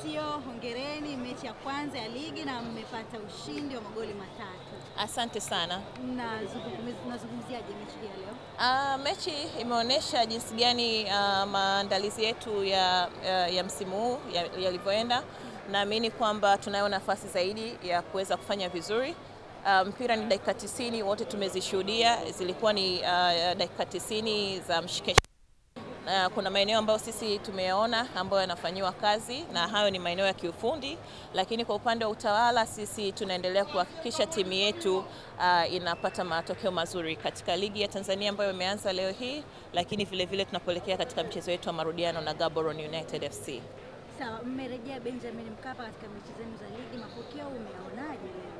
Sio, hongereni, mechi ya kwanza ya ligi na mmepata ushindi wa magoli 3. Asante sana. Nazungumziaje mechi hii leo? Mechi imeonyesha jinsi gani maandalizi yetu ya msimu huu yalivyoenda. Naamini kwamba tunayo nafasi zaidi ya kuweza kufanya vizuri. Mpira ni dakika 90, wote tumezishuhudia. Zilikuwa ni dakika 90 za mshike. Kuna maeneo ambayo sisi tumeona ambayo yanafanywa kazi, na hayo ni maeneo ya kiufundi, lakini kwa upande wa utawala sisi tunaendelea kuhakikisha timu yetu inapata matokeo mazuri katika ligi ya Tanzania ambayo imeanza leo hii, lakini vile vile tunapoelekea katika mchezo wetu wa marudiano na Gaborone United FC. Sawa, mmerejea Benjamin Mkapa katika mechi zenu za ligi, mapokeo umeonaje leo?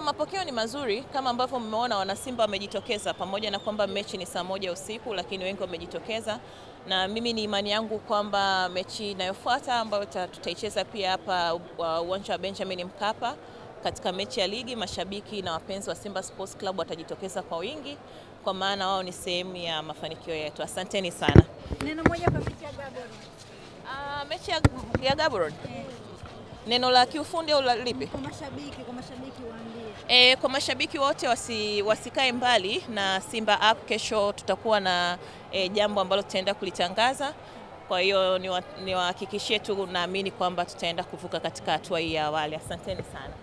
Mapokeo ni mazuri kama ambavyo mmeona, wana Simba wamejitokeza, pamoja na kwamba mechi ni saa 1 usiku, lakini wengi wamejitokeza, na mimi ni imani yangu kwamba mechi inayofuata ambayo tutaicheza pia hapa uwanja wa Benjamin Mkapa katika mechi ya ligi, mashabiki na wapenzi wa Simba Sports Club watajitokeza kwa wingi, kwa maana wao ni sehemu ya mafanikio yetu. Asanteni sana. Neno moja kwa mechi ya Gaborone. Mechi ya Gaborone. Neno la kiufundi au la lipi? Kwa mashabiki waambie. Kwa mashabiki wote wasikae mbali na Simba App. Kesho tutakuwa na jambo ambalo tutaenda kulitangaza. Kwa hiyo niwahakikishie tu, naamini kwamba tutaenda kuvuka katika hatua hii ya awali. Asanteni sana.